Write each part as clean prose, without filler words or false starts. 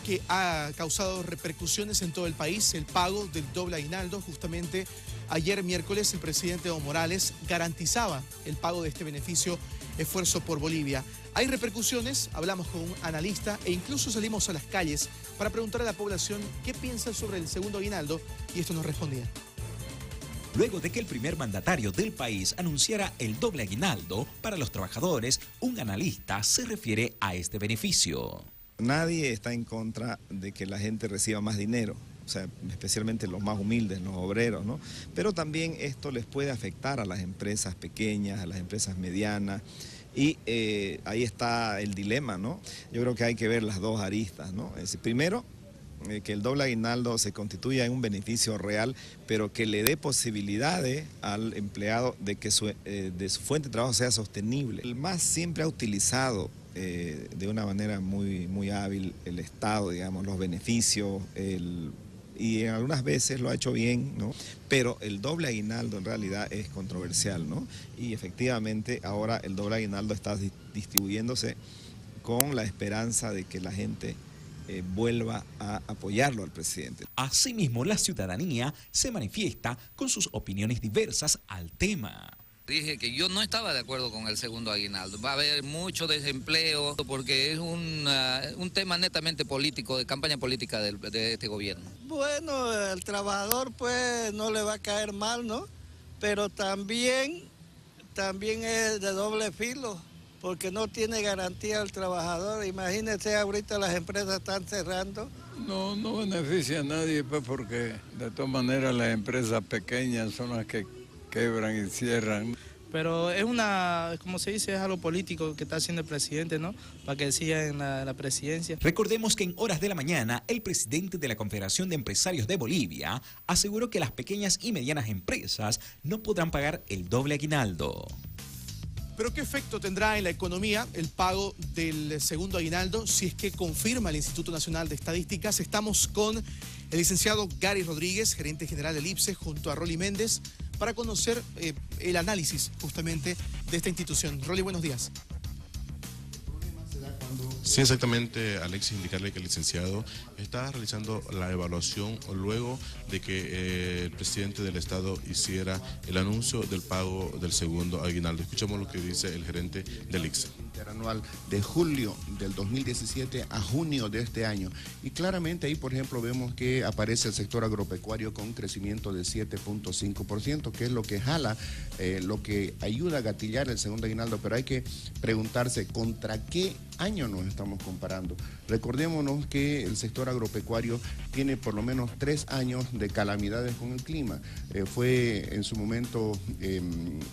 que ha causado repercusiones en todo el país, el pago del doble aguinaldo. Justamente ayer miércoles el presidente Evo Morales garantizaba el pago de este beneficio Esfuerzo por Bolivia. Hay repercusiones, hablamos con un analista e incluso salimos a las calles para preguntar a la población qué piensa sobre el segundo aguinaldo, y esto nos respondía. Luego de que el primer mandatario del país anunciara el doble aguinaldo para los trabajadores, un analista se refiere a este beneficio. Nadie está en contra de que la gente reciba más dinero, o sea, especialmente los más humildes, los obreros, ¿no? Pero también esto les puede afectar a las empresas pequeñas, a las empresas medianas, y ahí está el dilema, ¿no? Yo creo que hay que ver las dos aristas, ¿no? Es decir, primero, que el doble aguinaldo se constituya en un beneficio real, pero que le dé posibilidades al empleado de que de su fuente de trabajo sea sostenible. El MAS siempre ha utilizado de una manera muy hábil el Estado, digamos, los beneficios, y algunas veces lo ha hecho bien, ¿no? Pero el doble aguinaldo en realidad es controversial, ¿no? Y efectivamente ahora el doble aguinaldo está distribuyéndose con la esperanza de que la gente vuelva a apoyarlo al presidente. Asimismo, la ciudadanía se manifiesta con sus opiniones diversas al tema. Dije que yo no estaba de acuerdo con el segundo aguinaldo. Va a haber mucho desempleo porque es un tema netamente político, de campaña política de este gobierno. Bueno, al trabajador pues no le va a caer mal, ¿no? Pero también es de doble filo, porque no tiene garantía al trabajador. Imagínense, ahorita las empresas están cerrando. No beneficia a nadie, pues, porque de todas maneras las empresas pequeñas son las que quebran y cierran. Pero es como se dice, es algo político que está haciendo el presidente, ¿no? Para que siga en la presidencia. Recordemos que en horas de la mañana, el presidente de la Confederación de Empresarios de Bolivia aseguró que las pequeñas y medianas empresas no podrán pagar el doble aguinaldo. ¿Pero qué efecto tendrá en la economía el pago del segundo aguinaldo si es que confirma el Instituto Nacional de Estadísticas? Estamos con el licenciado Gary Rodríguez, gerente general del IPSE, junto a Rolly Méndez, para conocer el análisis justamente de esta institución. Rolly, buenos días. Sí, exactamente, Alexis, indicarle que el licenciado está realizando la evaluación luego de que el presidente del Estado hiciera el anuncio del pago del segundo aguinaldo. Escuchamos lo que dice el gerente del ICSE. Interanual de julio del 2017 a junio de este año. Y claramente ahí, por ejemplo, vemos que aparece el sector agropecuario con un crecimiento de 7.5%, que es lo que jala, lo que ayuda a gatillar el segundo aguinaldo. Pero hay que preguntarse, ¿contra qué año nos estamos comparando? Recordémonos que el sector agropecuario tiene por lo menos 3 años de calamidades con el clima. Fue en su momento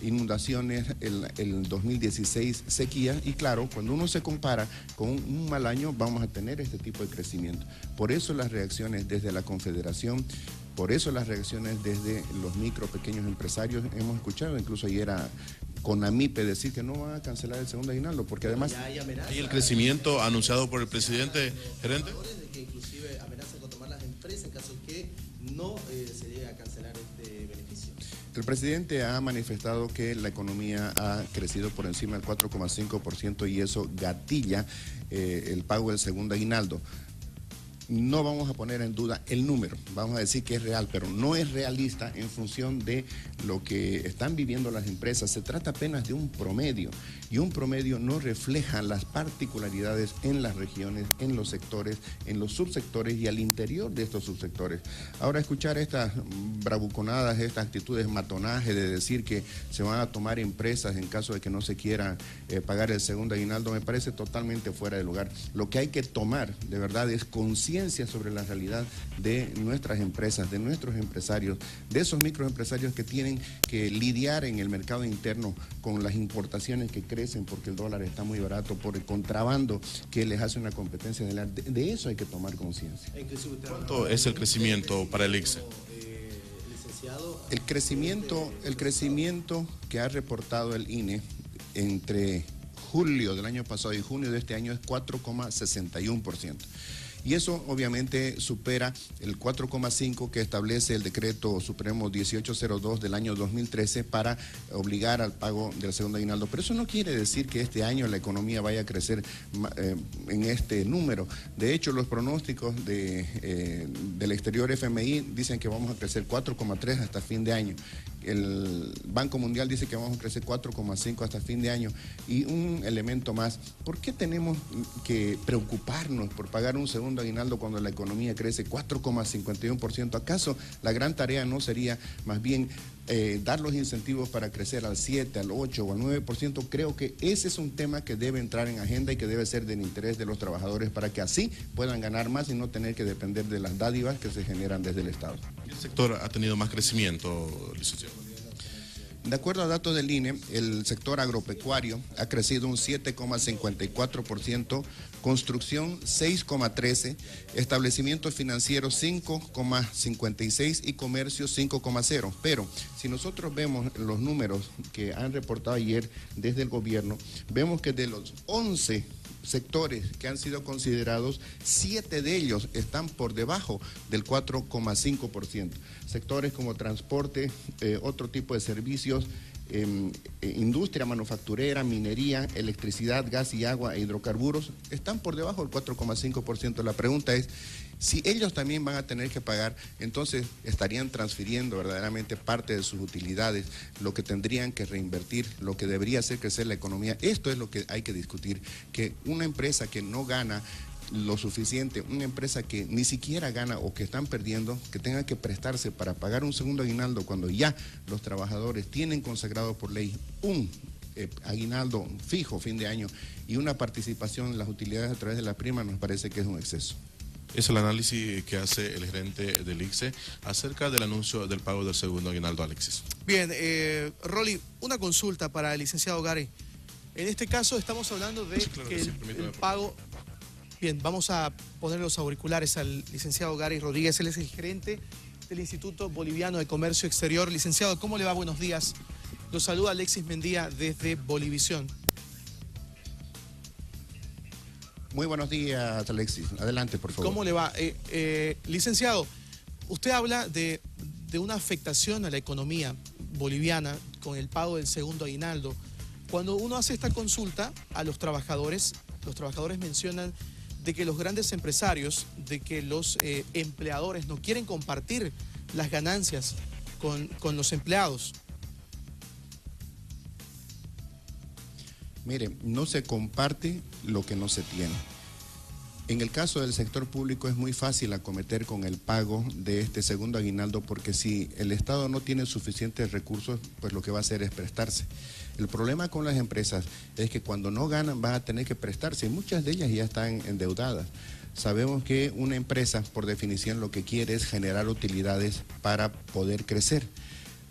inundaciones, el 2016 sequía, y claro, cuando uno se compara con un mal año vamos a tener este tipo de crecimiento. Por eso las reacciones desde la Confederación, por eso las reacciones desde los micro, pequeños empresarios. Hemos escuchado incluso ayer a CONAMIPE decir que no van a cancelar el segundo aguinaldo, porque además... ¿Hay el crecimiento anunciado por el presidente, gerente? Que inclusive amenazan con tomar las empresas en caso de que no se llegue a cancelar este beneficio. El presidente ha manifestado que la economía ha crecido por encima del 4,5% y eso gatilla el pago del segundo aguinaldo. No vamos a poner en duda el número, vamos a decir que es real, pero no es realista en función de lo que están viviendo las empresas. Se trata apenas de un promedio, y un promedio no refleja las particularidades en las regiones, en los sectores, en los subsectores y al interior de estos subsectores. Ahora, escuchar estas bravuconadas, estas actitudes matonaje de decir que se van a tomar empresas en caso de que no se quiera pagar el segundo aguinaldo, me parece totalmente fuera de lugar. Lo que hay que tomar, de verdad, es conciencia sobre la realidad de nuestras empresas, de nuestros empresarios, de esos microempresarios que tienen que lidiar en el mercado interno con las importaciones que crecen porque el dólar está muy barato, por el contrabando que les hace una competencia de eso hay que tomar conciencia. ¿Cuánto es el crecimiento para el ICSE? El crecimiento que ha reportado el INE entre julio del año pasado y junio de este año es 4,61%. Y eso obviamente supera el 4,5 que establece el decreto supremo 1802 del año 2013 para obligar al pago del segundo aguinaldo. Pero eso no quiere decir que este año la economía vaya a crecer en este número. De hecho, los pronósticos del exterior FMI dicen que vamos a crecer 4,3 hasta fin de año. El Banco Mundial dice que vamos a crecer 4,5 hasta fin de año. Y un elemento más, ¿por qué tenemos que preocuparnos por pagar un segundo aguinaldo cuando la economía crece 4,51%? ¿Acaso la gran tarea no sería más bien dar los incentivos para crecer al 7, al 8 o al 9%? Creo que ese es un tema que debe entrar en agenda y que debe ser del interés de los trabajadores para que así puedan ganar más y no tener que depender de las dádivas que se generan desde el Estado. ¿El sector ha tenido más crecimiento, licenciado? De acuerdo a datos del INE, el sector agropecuario ha crecido un 7,54%, construcción 6,13%, establecimientos financieros 5,56% y comercio 5,0%. Pero si nosotros vemos los números que han reportado ayer desde el gobierno, vemos que de los 11 sectores que han sido considerados, 7 de ellos están por debajo del 4,5%. Sectores como transporte, otro tipo de servicios, industria manufacturera, minería, electricidad, gas y agua e hidrocarburos, están por debajo del 4,5%. La pregunta es, si ellos también van a tener que pagar, entonces estarían transfiriendo verdaderamente parte de sus utilidades, lo que tendrían que reinvertir, lo que debería hacer crecer la economía. Esto es lo que hay que discutir, que una empresa que no gana lo suficiente, una empresa que ni siquiera gana o que están perdiendo, que tenga que prestarse para pagar un segundo aguinaldo cuando ya los trabajadores tienen consagrado por ley un aguinaldo fijo fin de año y una participación en las utilidades a través de la prima, nos parece que es un exceso. Es el análisis que hace el gerente del ICSE acerca del anuncio del pago del segundo aguinaldo, Alexis. Bien, Rolly, una consulta para el licenciado Gary. En este caso estamos hablando de que el pago... Bien, vamos a poner los auriculares al licenciado Gary Rodríguez. Él es el gerente del Instituto Boliviano de Comercio Exterior. Licenciado, ¿cómo le va? Buenos días. Lo saluda Alexis Mendía desde Bolivisión. Muy buenos días, Alexis. Adelante, por favor. ¿Cómo le va? Licenciado, usted habla de una afectación a la economía boliviana con el pago del segundo aguinaldo. Cuando uno hace esta consulta a los trabajadores mencionan de que los grandes empresarios, de que los empleadores no quieren compartir las ganancias con los empleados. Mire, no se comparte lo que no se tiene. En el caso del sector público es muy fácil acometer con el pago de este segundo aguinaldo porque si el Estado no tiene suficientes recursos, pues lo que va a hacer es prestarse. El problema con las empresas es que cuando no ganan van a tener que prestarse y muchas de ellas ya están endeudadas. Sabemos que una empresa, por definición, lo que quiere es generar utilidades para poder crecer.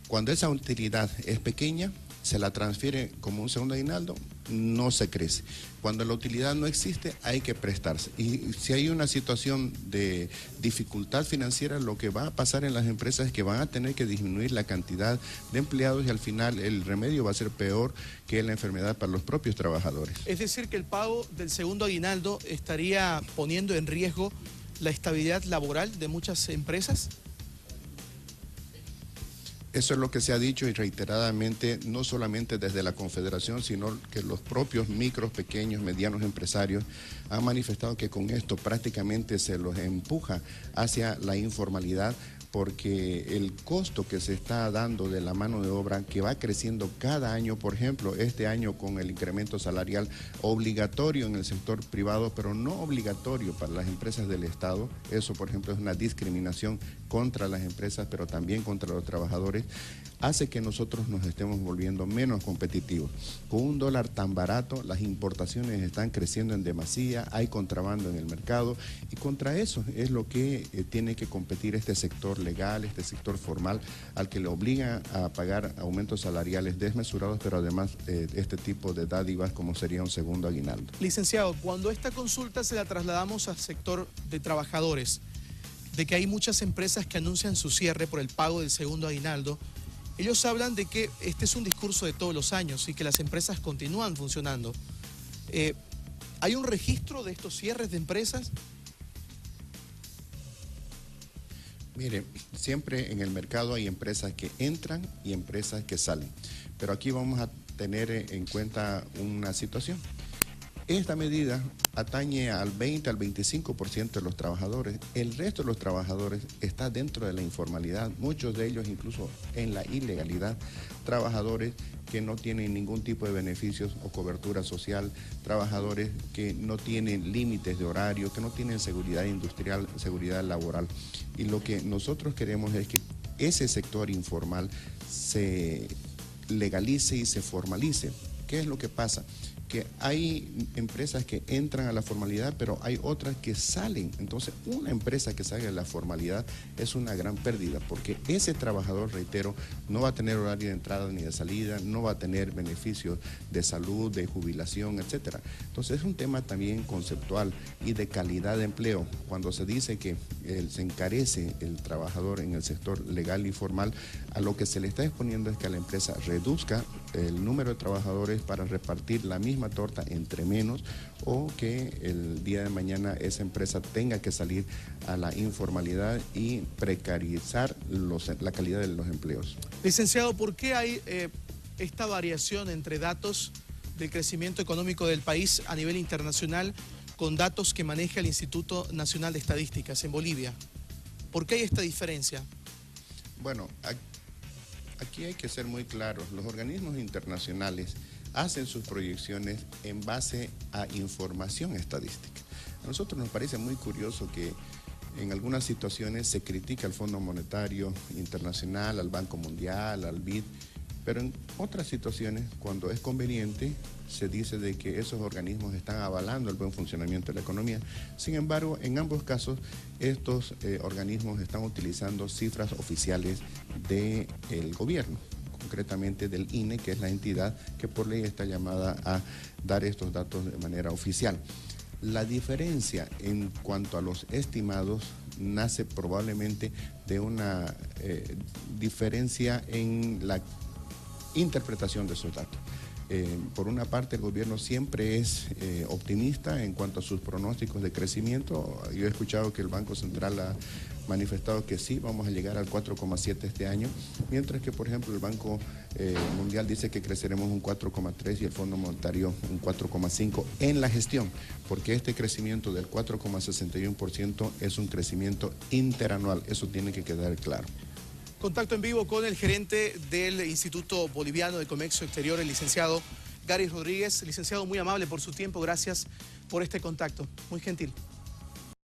Cuando esa utilidad es pequeña, se la transfiere como un segundo aguinaldo, no se crece. Cuando la utilidad no existe, hay que prestarse. Y si hay una situación de dificultad financiera, lo que va a pasar en las empresas es que van a tener que disminuir la cantidad de empleados y al final el remedio va a ser peor que la enfermedad para los propios trabajadores. Es decir, que el pago del segundo aguinaldo estaría poniendo en riesgo la estabilidad laboral de muchas empresas. Eso es lo que se ha dicho y reiteradamente, no solamente desde la Confederación, sino que los propios micros, pequeños, medianos empresarios han manifestado que con esto prácticamente se los empuja hacia la informalidad, porque el costo que se está dando de la mano de obra, que va creciendo cada año, por ejemplo, este año con el incremento salarial obligatorio en el sector privado, pero no obligatorio para las empresas del Estado, eso por ejemplo es una discriminación contra las empresas, pero también contra los trabajadores, hace que nosotros nos estemos volviendo menos competitivos. Con un dólar tan barato, las importaciones están creciendo en demasía, hay contrabando en el mercado y contra eso es lo que tiene que competir este sector legal, este sector formal, al que le obliga a pagar aumentos salariales desmesurados, pero además este tipo de dádivas como sería un segundo aguinaldo. Licenciado, cuando esta consulta se la trasladamos al sector de trabajadores, de que hay muchas empresas que anuncian su cierre por el pago del segundo aguinaldo, ellos hablan de que este es un discurso de todos los años y que las empresas continúan funcionando. ¿Hay un registro de estos cierres de empresas? Mire, siempre en el mercado hay empresas que entran y empresas que salen, pero aquí vamos a tener en cuenta una situación. Esta medida atañe al 20 al 25% de los trabajadores. El resto de los trabajadores está dentro de la informalidad, muchos de ellos incluso en la ilegalidad. Trabajadores que no tienen ningún tipo de beneficios o cobertura social, trabajadores que no tienen límites de horario, que no tienen seguridad industrial, seguridad laboral. Y lo que nosotros queremos es que ese sector informal se legalice y se formalice. ¿Qué es lo que pasa? Que hay empresas que entran a la formalidad, pero hay otras que salen. Entonces, una empresa que salga de la formalidad es una gran pérdida, porque ese trabajador, reitero, no va a tener horario de entrada ni de salida, no va a tener beneficios de salud, de jubilación, etcétera. Entonces, es un tema también conceptual y de calidad de empleo. Cuando se dice que se encarece el trabajador en el sector legal y formal, a lo que se le está exponiendo es que a la empresa reduzca el número de trabajadores para repartir la misma torta entre menos, o que el día de mañana esa empresa tenga que salir a la informalidad y precarizar la calidad de los empleos. Licenciado, ¿por qué hay esta variación entre datos del crecimiento económico del país a nivel internacional con datos que maneja el Instituto Nacional de Estadísticas en Bolivia? ¿Por qué hay esta diferencia? Bueno, aquí hay que ser muy claros. Los organismos internacionales hacen sus proyecciones en base a información estadística. A nosotros nos parece muy curioso que en algunas situaciones se critica al Fondo Monetario Internacional, al Banco Mundial, al BID, pero en otras situaciones, cuando es conveniente, se dice de que esos organismos están avalando el buen funcionamiento de la economía. Sin embargo, en ambos casos, estos organismos están utilizando cifras oficiales del gobierno, concretamente del INE, que es la entidad que por ley está llamada a dar estos datos de manera oficial. La diferencia en cuanto a los estimados nace probablemente de una diferencia en la interpretación de esos datos. Por una parte, el gobierno siempre es optimista en cuanto a sus pronósticos de crecimiento. Yo he escuchado que el Banco Central ha manifestado que sí, vamos a llegar al 4,7 este año, mientras que, por ejemplo, el Banco Mundial dice que creceremos un 4,3 y el Fondo Monetario un 4,5 en la gestión, porque este crecimiento del 4,61% es un crecimiento interanual. Eso tiene que quedar claro. Contacto en vivo con el gerente del Instituto Boliviano de Comercio Exterior, el licenciado Gary Rodríguez. Licenciado, muy amable por su tiempo, gracias por este contacto, muy gentil.